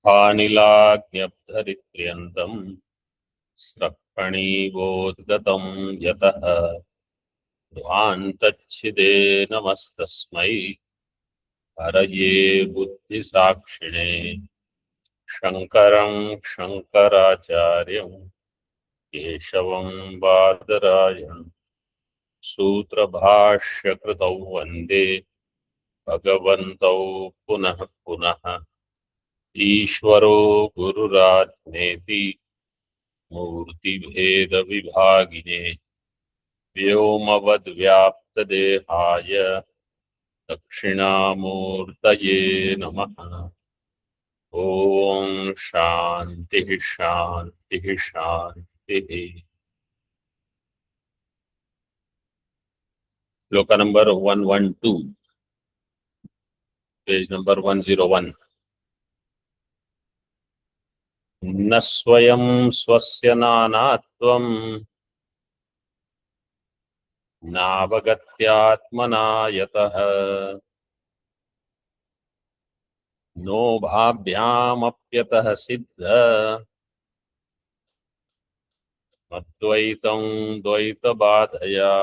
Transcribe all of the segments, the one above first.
अनिलाग्न्यब्धरित्र्यन्तम् स्रक्पणीवोद्गतं यतः ध्वान्तच्छिदे नमस्तस्मै हरये बुद्धिसाक्षिणे शङ्करं शङ्कराचार्यं केशवं बादरायणं सूत्रभाष्यकृतौ वन्दे भगवन्तौ पुनः पुनः ईश्वरो गुरुरात्मेति मूर्तिभेदविभागिने व्योमवद्व्याप्तदेहाय दक्षिणामूर्तये नमः। ओम शांति शांति शांति। श्लोक नंबर 112, पेज नंबर 101। न स्वयं स्वस्य नानात्वं नावगत्यात्मना यतः नो भाभ्यामप्यतः सिद्ध अद्वैतं द्वैतबाधया।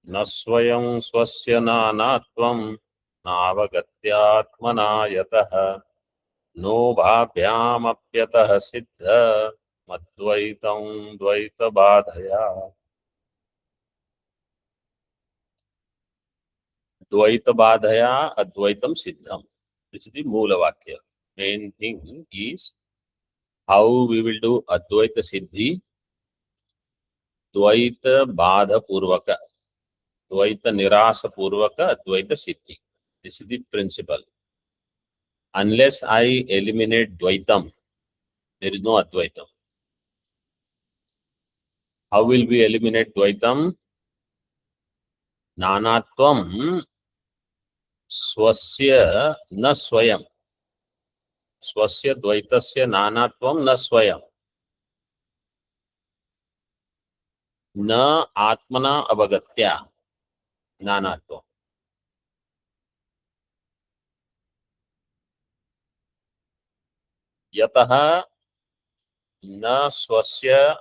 न स्वयं स्वस्य नानात्वं नावगत्यात्मना यतः नो भाभ्यामप्यतः सिद्ध अद्वैतं द्वैतबाधया। द्वैतबाधया अद्वैतं सिद्धम। This is the मूल वाक्य. Main thing is how we will do Advaita Siddhi. Dvaita Badha Purvaka, Dvaita Nirasa Purvaka, Advaita Siddhi. This is the principle. Unless I eliminate Dvaitam, there is no Advaitam. How will we eliminate Dvaitam? Nanatvam swasya na swayam. Swasya Dvaitasya Nanatvam na swayam. न आत्मना अवगत्या नानात्व। यतः न स्वस्य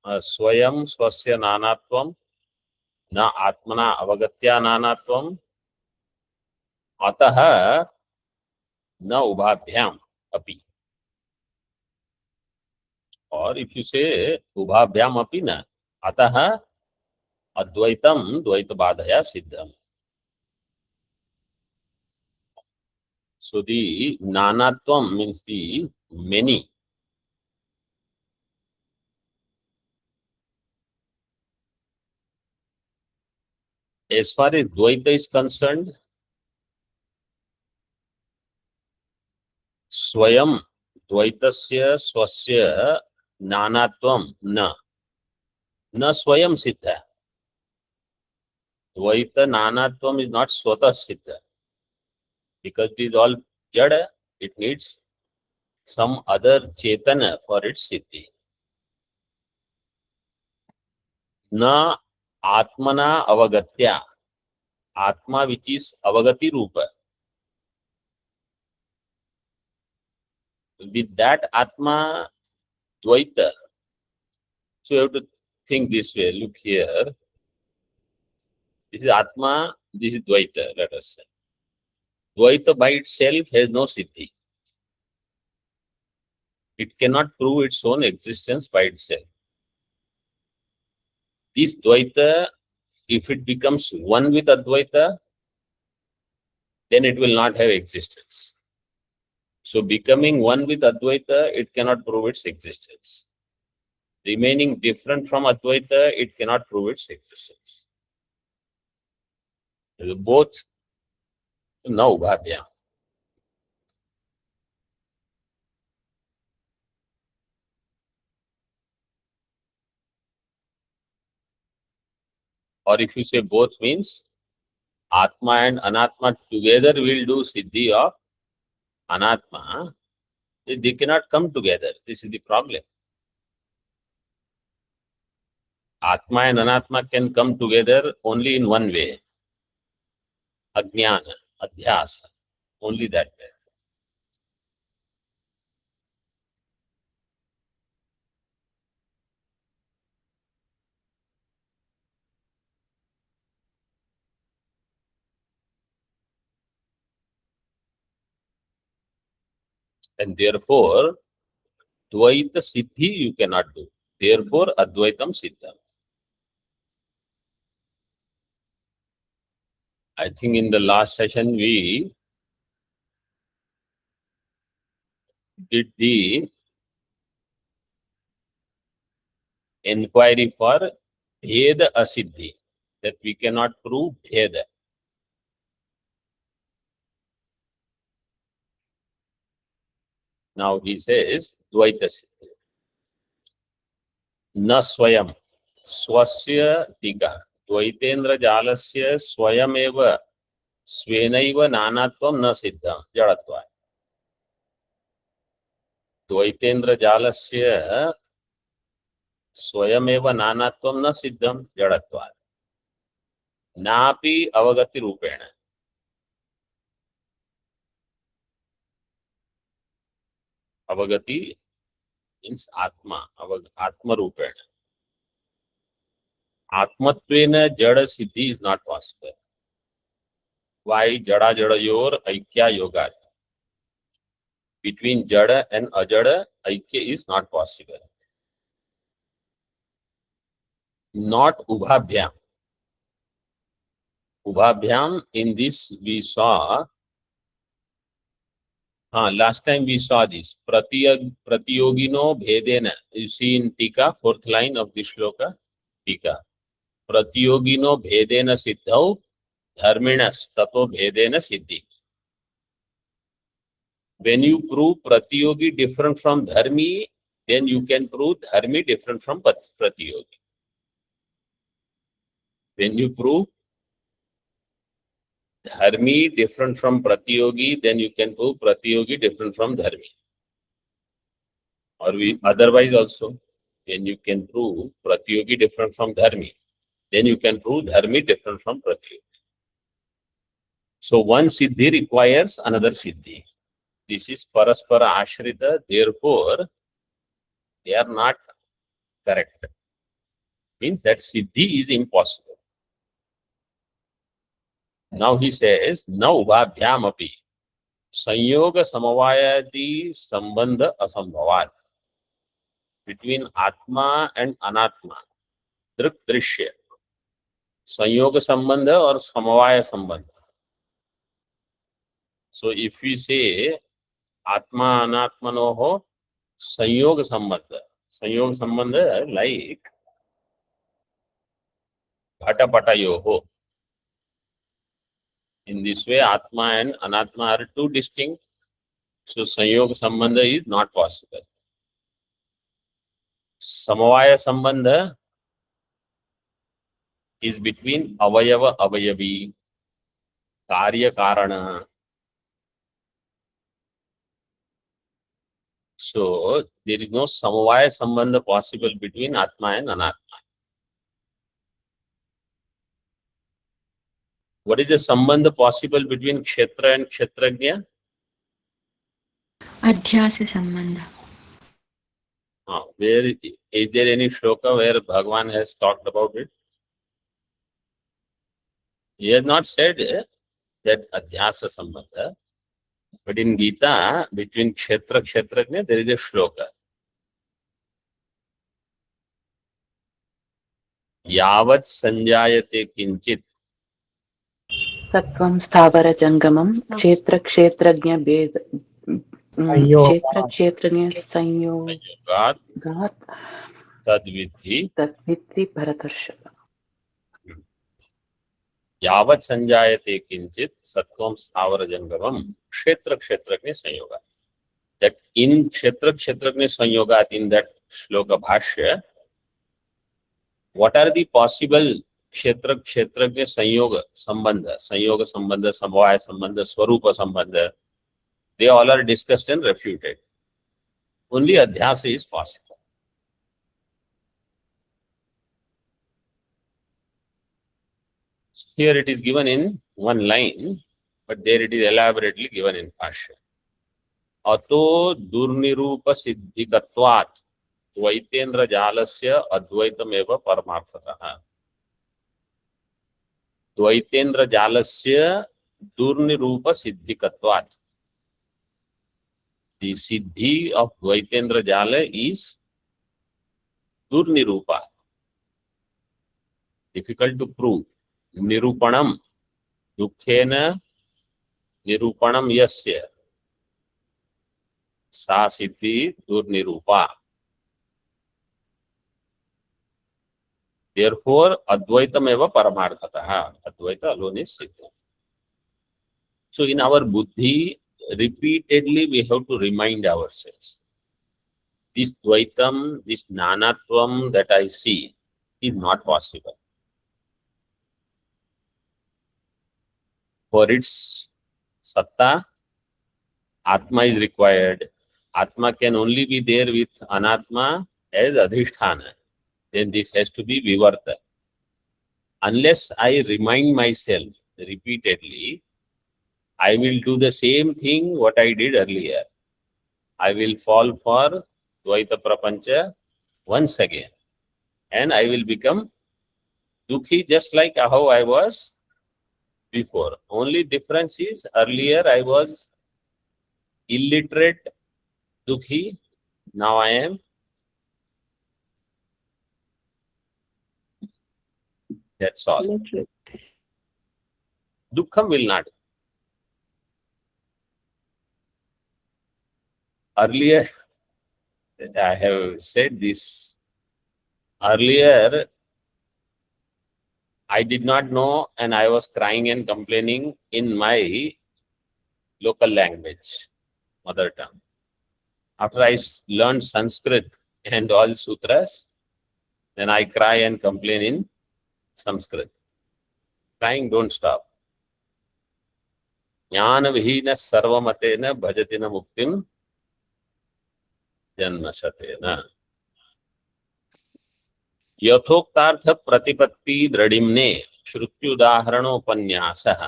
स्वयं स्वस्य नानात्वं न आत्मना अवगत्या नानात्वं अतः न उभाभ्याम अपि। और इफ यू से उभाभ्याम अपि न, अतः अद्वैतम द्वैतबाधया सिद्धम। So the nanatvam means the many. As far as Dvaita is concerned, Swayam Dvaitasya Swasya Nanatvam na Swayam Siddha. Dvaita Nanatvam is not Swatah Siddha. Because it is all Jada, it needs some other Chetana for its Siddhi. Na Atmana Avagatya. Atma which is Avagati Rupa. With that Atma Dvaita. So you have to think this way. Look here. This is Atma, this is Dvaita, let us say. Dvaita by itself has no Siddhi. It cannot prove its own existence by itself. This Dvaita, if it becomes one with Advaita, then it will not have existence. So becoming one with Advaita, it cannot prove its existence. Remaining different from Advaita, it cannot prove its existence. Both no bhavya. Or if you say both means Atma and Anatma together will do Siddhi of Anatma, they cannot come together. This is the problem. Atma and Anatma can come together only in one way. Ajnana, Adhyasa. Only that way. And therefore, Dvaita Siddhi you cannot do. Therefore, Advaitam Siddham. I think in the last session we did the inquiry for Bheda Asiddhi, that we cannot prove Bheda. Now he says Dvaita Siddhi. न स्वयं स्वस्य टीका द्वैतेन्द्र जालस्य स्वयमेव स्वेनैव नानात्वं न सिद्धं जडत्वात् द्वैतेन्द्र जालस्य स्वयमेव नानात्वं न सिद्धं जडत्वात् नापि अवगति रूपेण अवगति मीन्स आत्मा आत्म रूपेण आत्मत्वेन जड़ सिद्धि इज नॉट पॉसिबल वाई जड़ा जड़योर ऐक्या योगात् between jada and ajada aikya is not possible not ubhabhyam in this we saw last time we saw this pratiyogino bhedena you see in tika fourth line of the shloka tika pratiyogino bhedena siddhau dharminas tato bhedena siddhi. When you prove Pratiyogi different from Dharmi, then you can prove Dharmi different from Pratiyogi. When you prove Dharmi different from Pratiyogi, then you can prove Pratiyogi different from Dharmi. Or otherwise also, when you can prove Pratiyogi different from Dharmi, then you can prove Dharmi different from Pratiyogi. So one Siddhi requires another Siddhi. This is Paraspara Ashrita, therefore, they are not correct. Means that Siddhi is impossible. Now he says, na ubhabhyam api sanyoga samavayadi sambandha asambhavat between Atma and Anatma, drik drishya, sanyoga sambandha or samavaya sambandha. So if we say Atma Anatmanoho sanyoga sambandha like Bhattapatayoho. In this way, Atma and Anatma are two distinct. So, Sanyoga Sambandha is not possible. Samavaya Sambandha is between Avayava Avayavi, Karya Karana. So, there is no Samavaya Sambandha possible between Atma and Anatma. What is the Sambandha possible between Kshetra and Kshetrajna? Adhyasa Sambandha. Where is there any shloka where Bhagavan has talked about it? He has not said that Adhyasa Sambandha, but in Gita, between Kshetra Kshetrajna, there is a shloka. Yavat Sanjayate Kinchit Sattvam Sthavara Jangamam Kshetra Kshetrajna Bhed Kshetra Kshetrajna Sanyogat Tadvidhi Bharatarshava. Yavat Sanjayate Kinchit Sattvam Sthavara Jangamam Kshetra Kshetrajna Sanyogat. That in Kshetra Kshetrajna Sanyogat, in that shloka bhashya, what are the possible Kshetra Kshetrajna Sanyoga Sambandha, Samvaya Sambandha, Swarupa Sambandha? They all are discussed and refuted. Only Adhyasa is possible. Here it is given in one line. but there it is elaborately given in Bhashya. अतो दुर्निरूप सिद्धिकत्वात् द्वैतेन्द्र जालस्य अद्वैतमेव परमार्थतः. द्वैतेन्द्र जालस्य दुर्निरूप सिद्धिकत्वात्. The siddhi of Dvaitendra Jala is Durnirupa. Difficult to prove. Nirupanam. Dukkhena nirupanam yasya. Sa siddhi Durnirupa. Therefore, Advaitam eva Paramarthataha. Advaita alone is Siddha. So in our buddhi, repeatedly we have to remind ourselves, this Dvaitam, this Nanatvam that I see is not possible. For its Satta, Atma is required. Atma can only be there with Anatma as Adhisthana. Then this has to be Vivarta. Unless I remind myself repeatedly, I will do the same thing what I did earlier. I will fall for Dvaita Prapancha once again. And I will become Dukhi just like how I was before. Only difference is earlier I was illiterate Dukhi. Now I am. That's all. Dukkham will not. Earlier, I have said this. Earlier, I did not know and I was crying and complaining in my local language, mother tongue. After I learned Sanskrit and all sutras, then I cry and complain in Sanskrit. Crying don't stop. Jnana vihina sarvamatena bhajatina muktim जन्मशतेन. यथोक्तार्थ प्रतिपत्ति दृढ़िम्ने श्रुत्युदाहरणोपन्यासः.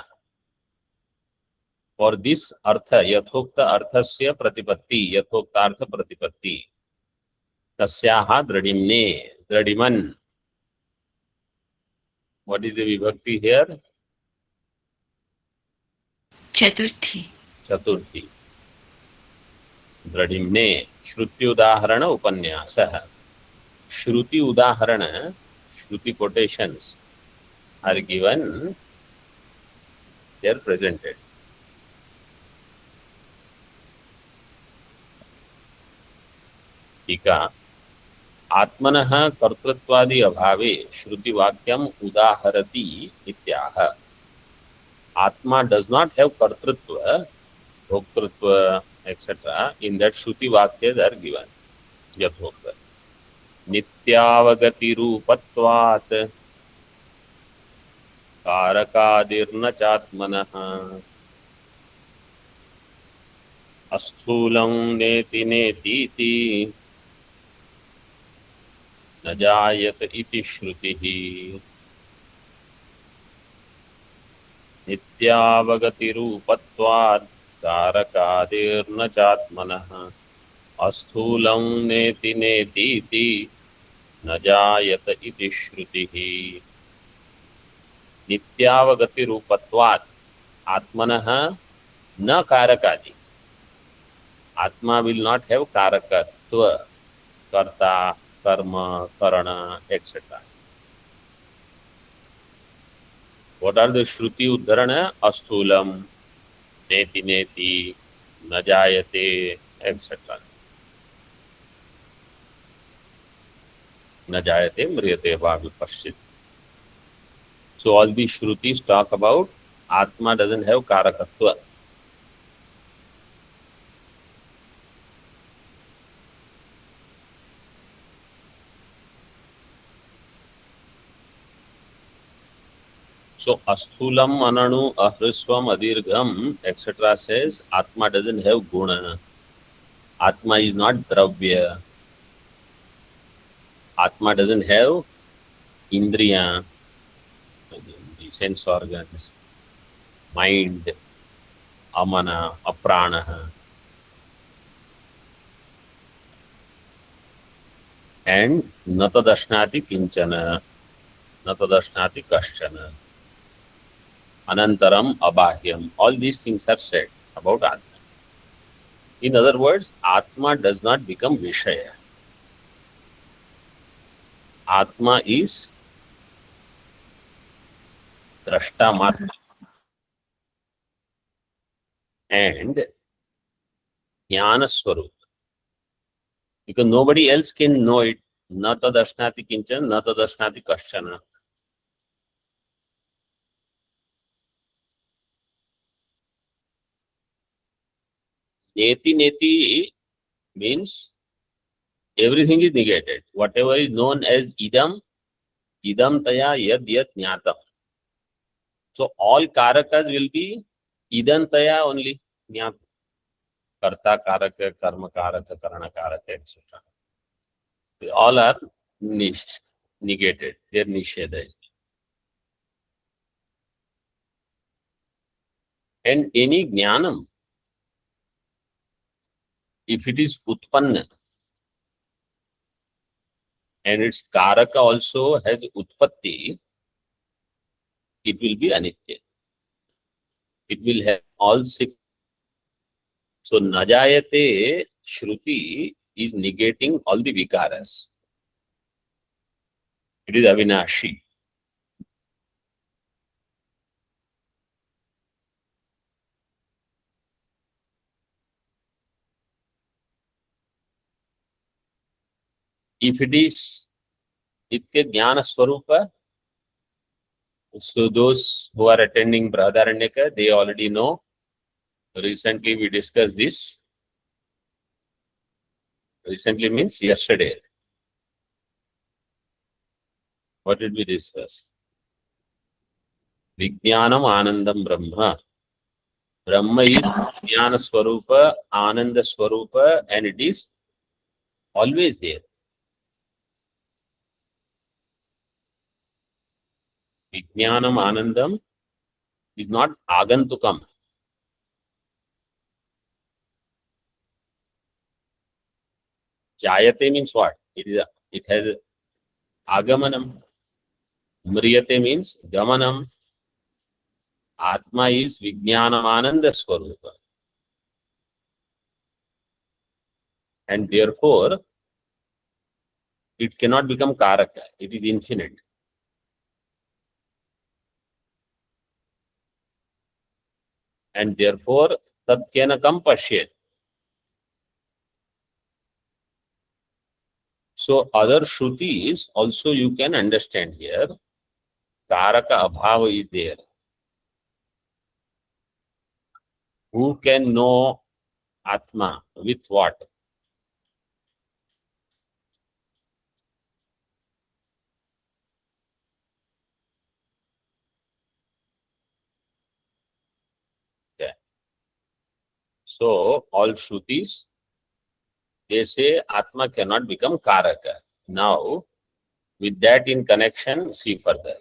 For this artha, यथोक्त अर्थस्य प्रतिपत्ति, यथोक्तार्थ प्रतिपत्ति, तस्याः दृढ़िम्ने, दृढ़िमन्. What is the vibhakti here? Chaturthi. Chaturthi. दृढ़िम्ने श्रुति उदाहरण उपन्यासः. श्रुति उदाहरण, श्रुति quotations are given, they are presented. टीका. आत्मनः कर्तृत्वादि अभावे श्रुति वाक्यम उदाहरति इत्याह. Atma does not have कर्तृत्व, भोक्तृत्व, etc. In that Shruti Vakyas are given. Yathokta. Nityavagati rupatvat karakadirna chatmanaha asthulam neti netiti najayat iti shrutihi. Nityavagati rupatvat कारकादिर्न चात्मनः अस्थूलं नेति नेतीति न जायत इति श्रुतिः. नित्यावगति रूपत्वात् आत्मनः न कारकादि. Atma will not have karakatva, karta, karma, karana, etc. What are the Shruti Uddharana? Asthulam, neti neti, najayate, etc. Najayate, mriyate, vavipashit. So all these Shrutis talk about Atma doesn't have karakatva. So Asthulam, Ananu, Ahriswam, Adirgham, etc. says Atma doesn't have guna. Atma is not dravya. Atma doesn't have indriya, the sense organs, mind, Aman, अप्राण, and न तदश्नाति किंचन, न तदश्नाति कश्चन, anantaram abahyam. All these things are said about Atma. In other words, Atma does not become Vishaya. Atma is Drashta Matra. And Jnana Swarup. Because nobody else can know it. Na tadashnati kinchan, na tadashnati kaschana. Neti neti means everything is negated. Whatever is known as idam, idam taya yad yad jnatam. So all karakas will be idam taya only jnatam. Karta karaka, karma karaka, karana karaka, etc. All are negated. They are nisheda. And any jnanam, if it is utpanna, and its karaka also has utpatti, it will be anitya. It will have all six. So najayate shruti is negating all the vikaras. It is avinashi. If it is itya jnana swarupa, so those who are attending Brahadaranyaka, they already know. Recently we discussed this. Recently means yesterday. What did we discuss? Vijnanam Anandam Brahma. Brahma is Jnana Swarupa, Ananda Swarupa, and it is always there. Vijnanam Anandam is not Agantukam. Jayate means what? It has Agamanam. Mriyate means Gamanam. Atma is Vijnanam Ananda Swarupa. And therefore, it cannot become Karaka. It is infinite. And therefore, Tat Kenakam Pashyet. So other Shrutis also you can understand here. Karaka Abhava is there. Who can know Atma with what? Okay. So all Shrutis, they say Atma cannot become Karaka. Now, with that in connection, see further.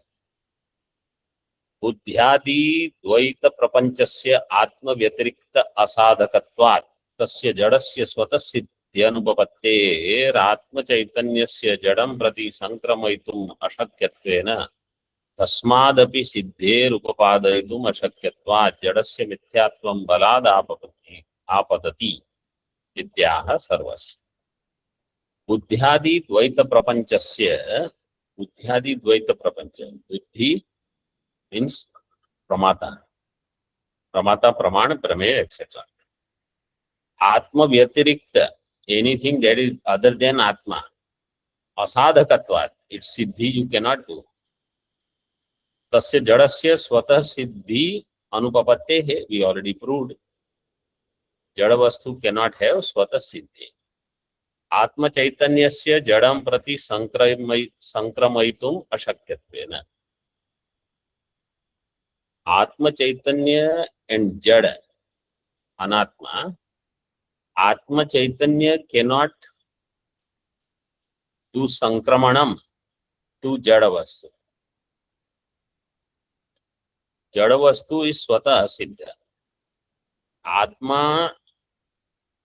बुद्ध्यादि द्वैत प्रपंचस्य आत्म व्यतिरिक्त असाधकत्वात् तस्य जडस्य स्वतः सिद्ध्यनुपपत्तेः आत्म चैतन्यस्य जडं प्रति संक्रमयितुम् अशक्यत्वेन तस्मादपि सिद्धेरुपपादयितुम् अशक्यत्वात् जडस्य मिथ्यात्वं बलाद् आपतति इत्याह सर्वस्य बुद्ध्यादि द्वैत प्रपंचस्य बुद्ध्यादि द्वैत प्रपंच बुद्धि means pramata praman prameya etc. Atma vyatirikta, anything that is other than Atma, asadhakatvat, its siddhi you cannot do. Tasya jadasya swatah siddhi anupapatte, we already proved. Jada vastu cannot have swatah siddhi. Atma chaitanyasya jadam prati sankramayitum ashakyattvena. Atma chaitanya and jada, anatma, Atma Chaitanya cannot do sankramanam to Jadavastu. Jadavastu is swata siddha. Atma,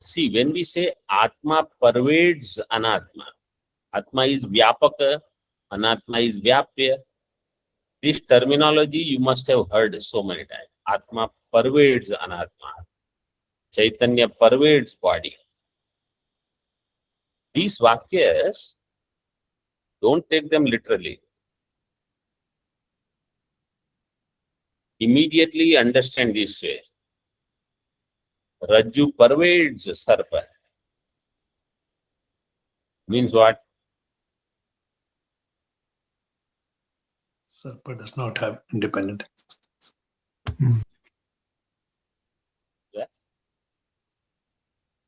see, when we say Atma pervades Anatma, Atma is Vyapaka, Anatma is Vyapya. This terminology you must have heard so many times. Atma pervades Anatma. Chaitanya pervades body. These Vakyas, don't take them literally. Immediately understand this way. Rajju pervades Sarpa. Means what? Sarpa does not have independent. Yeah.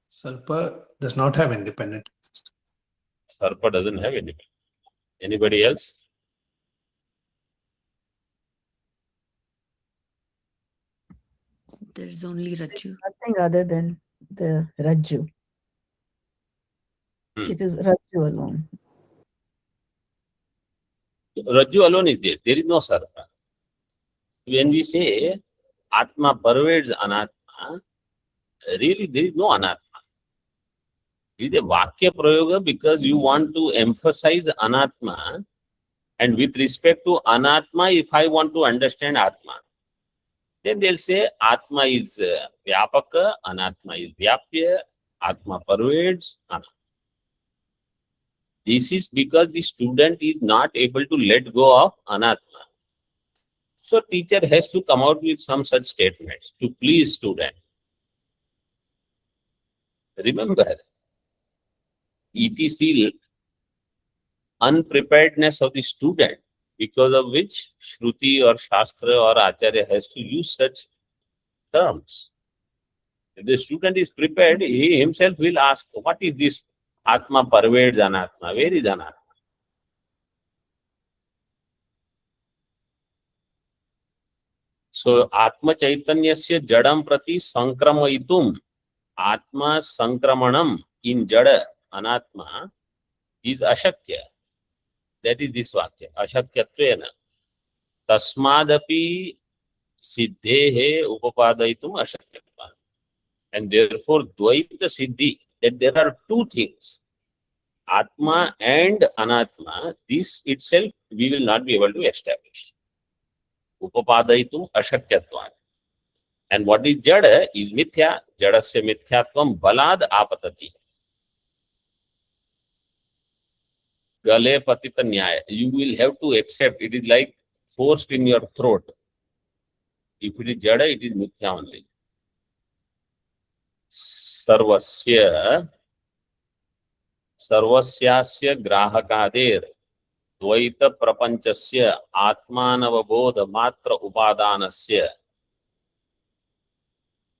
Sarpa does not have independent. Sarpa doesn't have any. Anybody else? There's only Raju. Nothing other than the Rajju. Hmm. It is Rajju alone. Rajju alone is there. There is no Sarpa. When we say Atma pervades Anatma, really there is no Anatma. It is a Vakya Prayoga because you want to emphasize Anatma, and with respect to Anatma, if I want to understand Atma, then they'll say Atma is Vyapaka, Anatma is Vyapya, Atma pervades Anatma. This is because the student is not able to let go of Anatma. So teacher has to come out with some such statements to please student. Remember, it is the unpreparedness of the student because of which Shruti or Shastra or Acharya has to use such terms. If the student is prepared, he himself will ask, what is this Atma pervades Anatma? Where is Anatma? So, Atma Chaitanyasya Jadam Prati Sankramayitum, Atma Sankramanam in Jada Anatma is Ashakya. That is this Vakya. Ashakyatvena. Tasmadapi Siddhehe Upapadaitum Ashakyatva. And therefore, Dvaita Siddhi, that there are two things, Atma and Anatma, this itself we will not be able to establish. Upapadaitum Ashakyatva. And what is Jada is Mithya. Jadasya Mithyatvam Balad Apatati. Gale Patita Nyaya. You will have to accept it is like forced in your throat. If it is Jada, it is Mithya only. Sarvasya Sarvasyasya Grahakader Dvaita Prapanchasya Atmanavabodha Matra Upadanasya.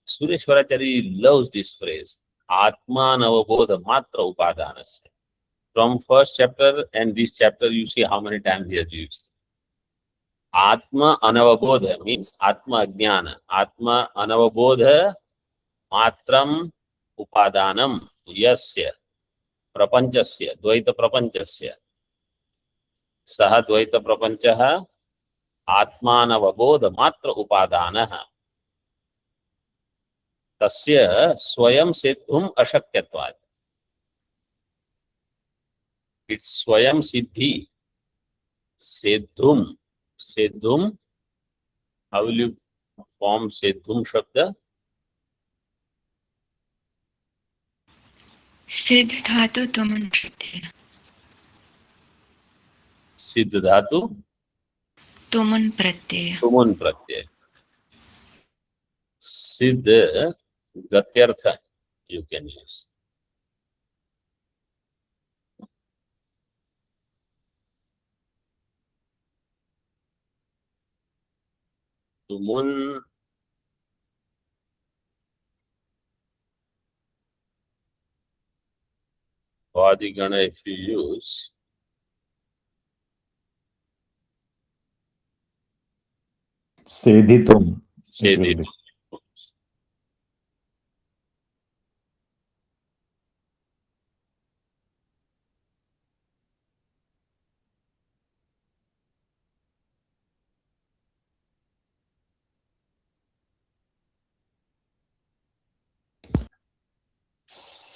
Sureshwaracharya loves this phrase. Atmanavabodha Matra Upadanasya. From first chapter and this chapter, you see how many times he has used. Atma Anavabodha means Atma Ajnana. Atma Anavabodha Matram Upadanam Yasya Prapanchasya Dvaita Prapanchasya Saha Dvaita Prapanchaha Atmanavabodha Matra Upadanaha Tasya Swayam Siddhum Ashakyatvad. It's Swayam Siddhi. Siddhum. Siddhum. How will you form Siddhum Shabda? Siddh dhatu tuman pratyaya. Siddh Dhatu, Tuman pratyaya. Tumun Pratyaya. Siddh Gatyartha you can use. Tumun Vadigana if you use Sedhitum. It will Sedhi. be.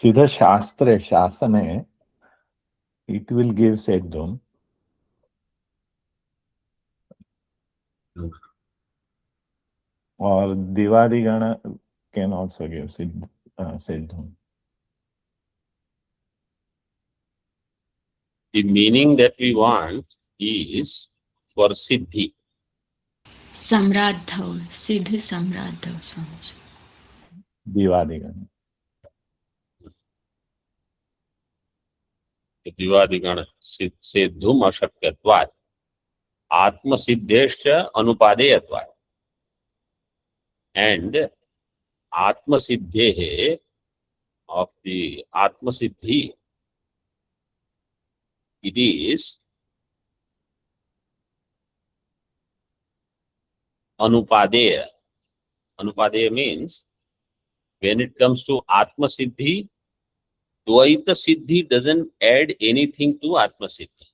सिद्ध शास्त्रे शासने it will give seddhum. Or Divadigana can also give seddhum. The meaning that we want is for Siddhi. सम्राद्धौ Siddhi सम्राद्धौ Swami Divadigana. दिवादिगण सिद्धुम अशक्यत्वात् आत्मसिद्धेश्च अनुपादेयत्वात्. And आत्मसिद्धेः of the आत्मसिद्धि, it is anupadeya. Anupadeya means when it comes to Atma-siddhi, Dvaita Siddhi doesn't add anything to Atma-siddhi.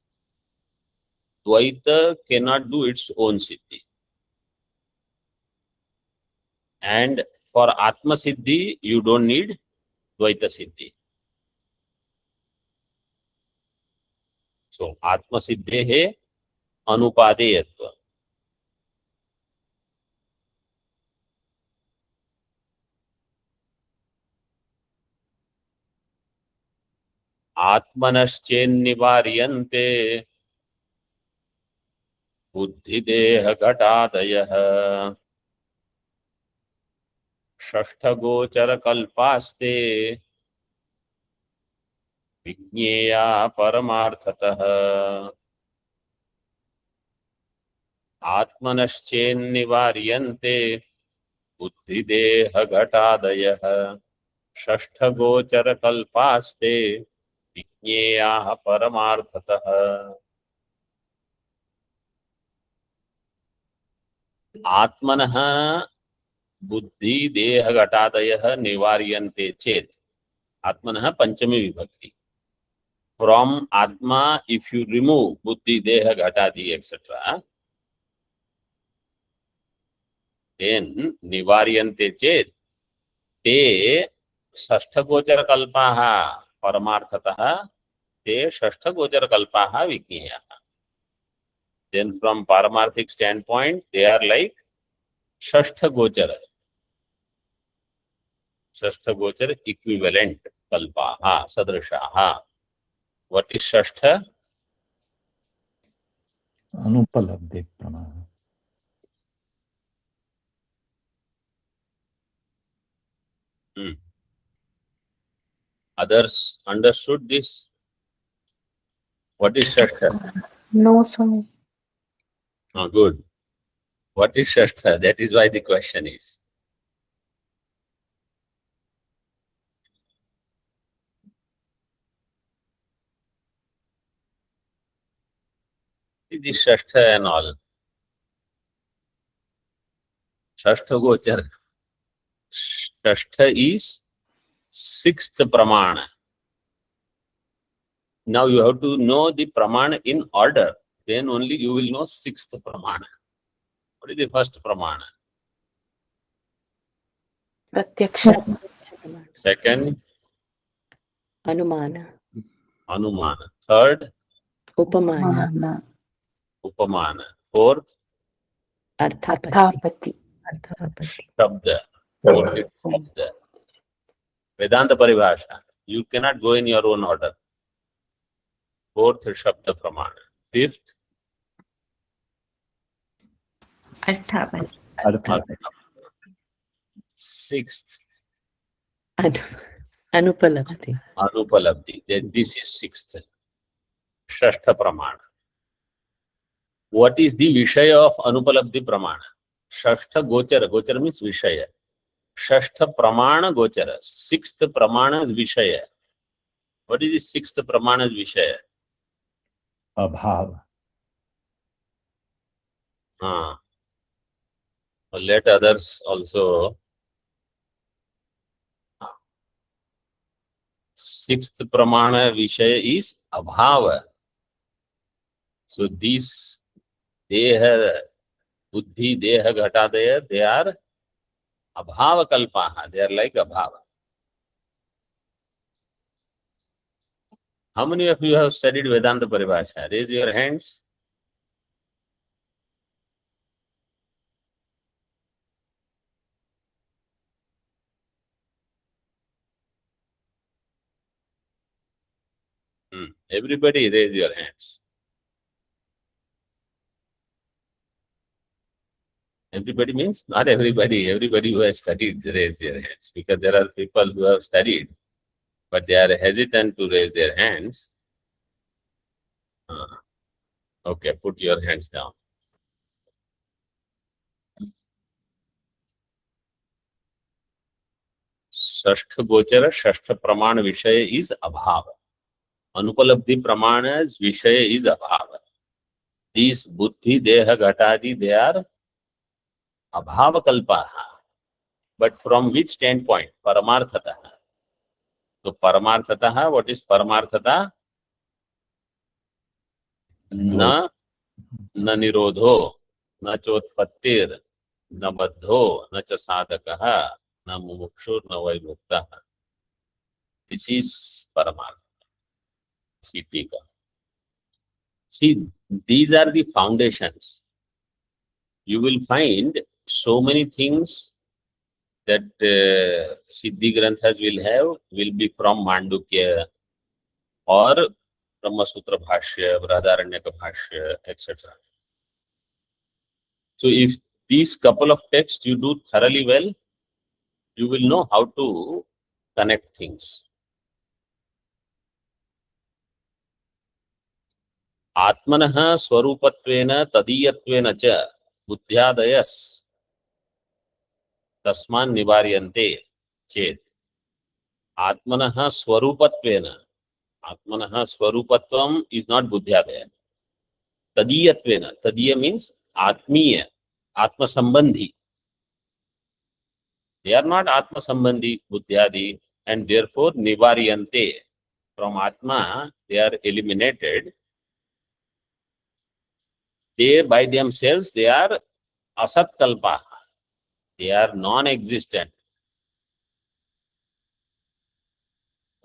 Dvaita cannot do its own siddhi. And for Atma-siddhi, you don't need Dvaita Siddhi. So, Atma-siddhehe anupadeyatva. आत्मनश्चेन्निवार्यन्ते बुद्धिदेहघटादयः षष्ठगोचरकल्पास्ते विज्ञेया परमार्थतः. आत्मनश्चेन्निवार्यन्ते बुद्धिदेहघटादयः षष्ठगोचरकल्पास्ते विज्ञेयाः परमार्थतः. आत्मनः बुद्धि देह घटादयः निवार्यन्ते चेत. आत्मनः पंचमी विभक्ति. From Atma, if you remove buddhi, deha, ghatadi, etc., then nivaryante chet te षष्ठगोचर कल्पाः परमार्थतः ते षष्ठगोचर कल्पाः विज्ञेयाः. Then from paramarthic standpoint, they are like षष्ठगोचर equivalent kalpaha sadrishaha. What is षष्ठ? Anupalabdhi pramana. Others understood this? What is षष्ठ? No, Swami. Oh, good. What is षष्ठ? That is why the question is. The षष्ठ and all. षष्ठ gochar. षष्ठ is sixth pramana. Now you have to know the pramana in order. Then only you will know sixth pramana. What is the first pramana? Pratyaksha. Second, Anumana, anumana. Third, Upamana, Mana. upamana. Fourth, Arthapati, Arthapati. Arthapati. shabda. Fourth is shabda. Vedanta paribhasha. You cannot go in your own order. Fourth, shabda pramana. Fifth, अर्थापति Arthapati. sixth, Anupalabdhi, anupalabdhi. Then this is sixth. Shashtha pramana. What is the vishaya of anupalabdhi pramana? Shashtha gochara. Gochara means vishaya. Shashtha pramana gochara. Sixth pramana is vishaya. What is the sixth pramana vishaya? Abhav. Let others also. Sixth pramana vishaya is abhava. So these deha, buddhi, deha, ghatadaya, they are abhava kalpaha. They are like abhava. How many of you have studied Vedanta Paribhasha? Raise your hands. Everybody raise your hands. Everybody means not everybody. Everybody who has studied, raise their hands. Because there are people who have studied, but they are hesitant to raise their hands. Okay, put your hands down. Shashth Gochara, Shashth Pramana Vishaya is Abhava. Anupalabdhi Pramana's Vishaya is Abhava. These Buddhi, Deha, Ghatadi, they are Abhava Kalpaha. But from which standpoint? Paramarthataha. So Paramarthataha, what is Paramarthata? Na Nirodho, na Chotpattir, na Baddho, na cha Sadakaha, na Mumukshur, na Vaimuktaha. This is Paramartha. See, Tika. See, these are the foundations. You will find so many things that Siddhi Granthas will have, will be from Mandukya or Brahma Sutra Bhashya, Brahadaranyaka Bhashya, etc. So if these couple of texts you do thoroughly well, you will know how to connect things. Atmanah Swarupatvena Tadiyatvena cha Buddhyadayas Tasman Nivaryante Chet. Atmanah Swarupatvena. Atmanah Swarupatvam is not Buddhyadaya. Tadiyatvena. Tadiya means Atmiya, Atma Sambandhi. They are not Atma Sambandhi, Buddhyadi, and therefore Nivaryante. From Atma, they are eliminated. They by themselves, they are Asat Kalpaha. They are non-existent.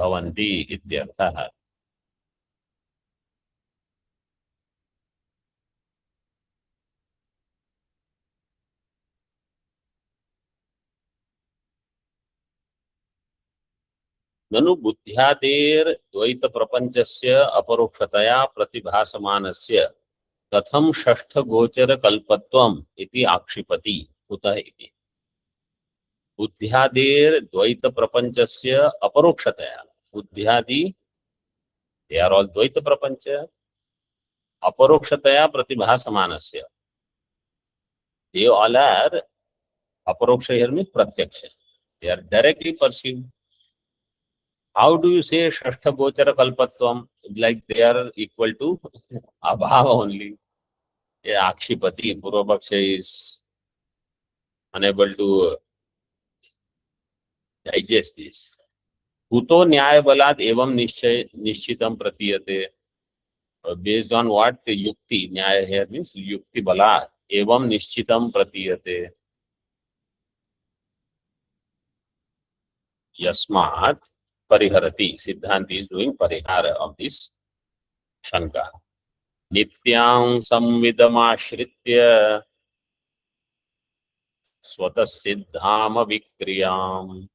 Bhavanti ityarthaha. ननु बुद्ध्यादेर द्वैत प्रपंचस्य अपरोक्षतया प्रतिभासमानस्य कथम षष्ठ गोचर कल्पत्वम इति आक्षिपति कुतः इति बुद्ध्यादेर द्वैत प्रपंचस्य अपरोक्षतया बुद्ध्यादि they are all द्वैत प्रपंच अपरोक्षतया प्रतिभासमानस्य they all are अपरोक्ष here means प्रत्यक्ष they are directly perceived. How do you say Shashta Gochara Kalpatvam? Like they are equal to Abhava only. Yeah, Akshipati, Purvapaksha is unable to digest this. Kuto Nyaya Balad Evam Nishchitam Pratiyate. Based on what Yukti, Nyaya here means Yukti Balad Evam Nishchitam Pratiyate. Yasmat Pariharati. Siddhanti is doing parihara of this Shanka. Nityam samvidamashritya swatasiddhama vikriyam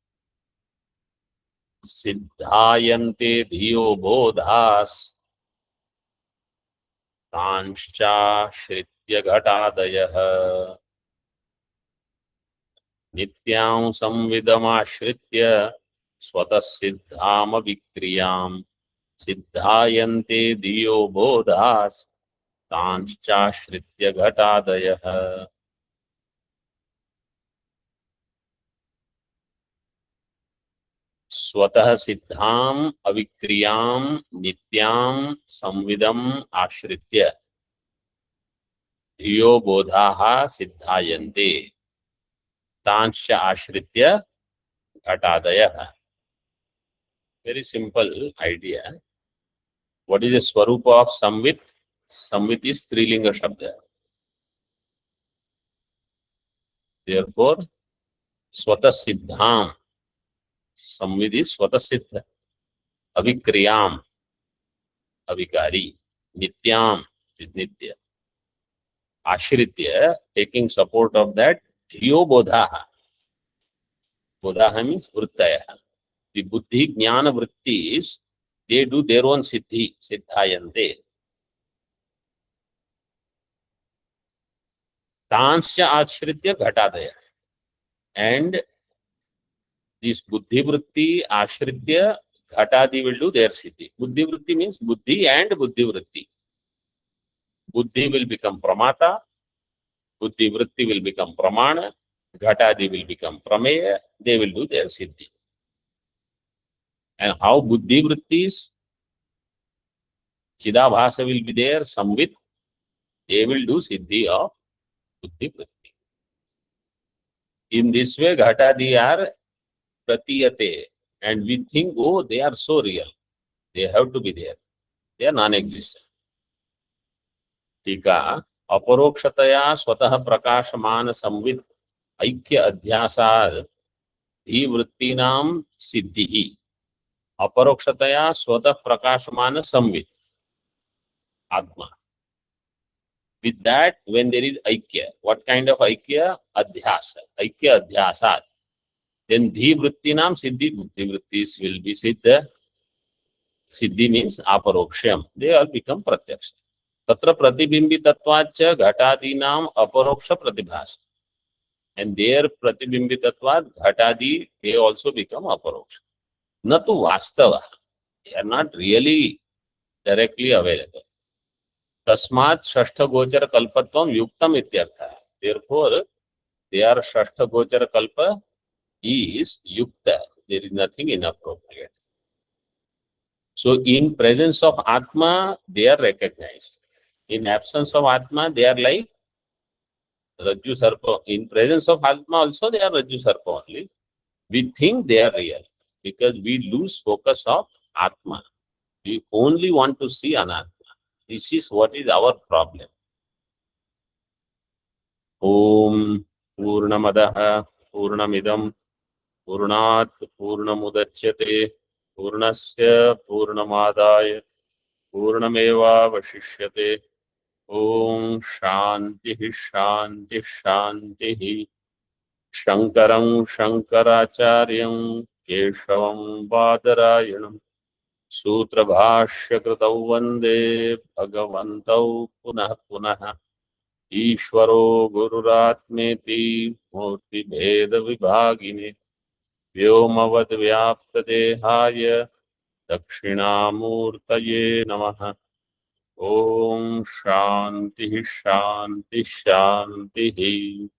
siddhayante dhiyo bodhas tanscha shritya ghatadayah. Nityam samvidamashritya swatasiddhama vikriyam siddhayante dhiyo bodhas tanscha shritya ghatadayah. स्वतः सिद्धाम अविक्रियाम नित्याम संविदम आश्रित्य धियो बोधाः सिद्धायन्ते तांश्च आश्रित्य घटादयः. Very simple idea. What is the swarupa of samvit? Samvit is Strilinga Shabda. Therefore, swata siddham. Samvit is swata siddha. Avikriyam. अविकारी, नित्याम is nitya. Ashritya, taking support of that, dhiyo bodhaha. Bodhaha means vrittayaha. The buddhi jnana vrittis, they do their own siddhi, siddhayante. Tansya ashritya ghatadaya. And this buddhi vritti, ashritya, ghatadi will do their siddhi. Buddhi vritti means buddhi and buddhi vritti. Buddhi will become pramata, buddhi vritti will become pramana, ghatadi will become prameya, they will do their siddhi. And how buddhi vrittis, chidabhasa will be there, samvit, they will do siddhi of buddhi vritti. In this way, ghatadi are pratiyate, and we think, oh, they are so real, they have to be there, they are non-existent. टीका अपरोक्षतया स्वतः प्रकाशमान संवित ऐक्य अध्यासाद धीवृत्तीनां सिद्धिः अपरोक्षतया स्वतः प्रकाशमान संवित आत्मा. With that, when there is aikya, what kind of aikya? Adhyasa, aikya adhyasad. Then dhivrittinam siddhi, buddhi vrittis will be siddha. Siddhi means aparoksham. They all become pratyaksha. Tatra pratibimbitatvacha ghatadinam aparoksha pratibhasa. And their pratibimbitatvat ghatadi, they also become aparoksha. Natu vastava. They are not really directly available. Tasmat shashtha gochara kalpatvam yuktam ityartha. Therefore, their shashtha gochara kalpa is yukta. There is nothing inappropriate. So, in presence of Atma, they are recognized. In absence of Atma, they are like Rajju Sarpa. In presence of Atma also, they are Rajju Sarpa only. We think they are real because we lose focus of Atma. We only want to see Anatma. This is what is our problem. Om Purnamadaha Purnamidam Purnat Purnamudachyate Purnasya Purnamadaya Purnameva Vashishyate. Om Shanti Shanti Shanti. Shankaram Shankaracharyam Keshavam Badarayanam Sutra Bhashya Kritau Vande Bhagavantau Punah Punah Ishvaro Gururatmeti Murti Bheda Vibhagini Vyomavad Vyapta Dehaya Dakshinamurtaye Namaha. Om Shanti Shanti Shanti.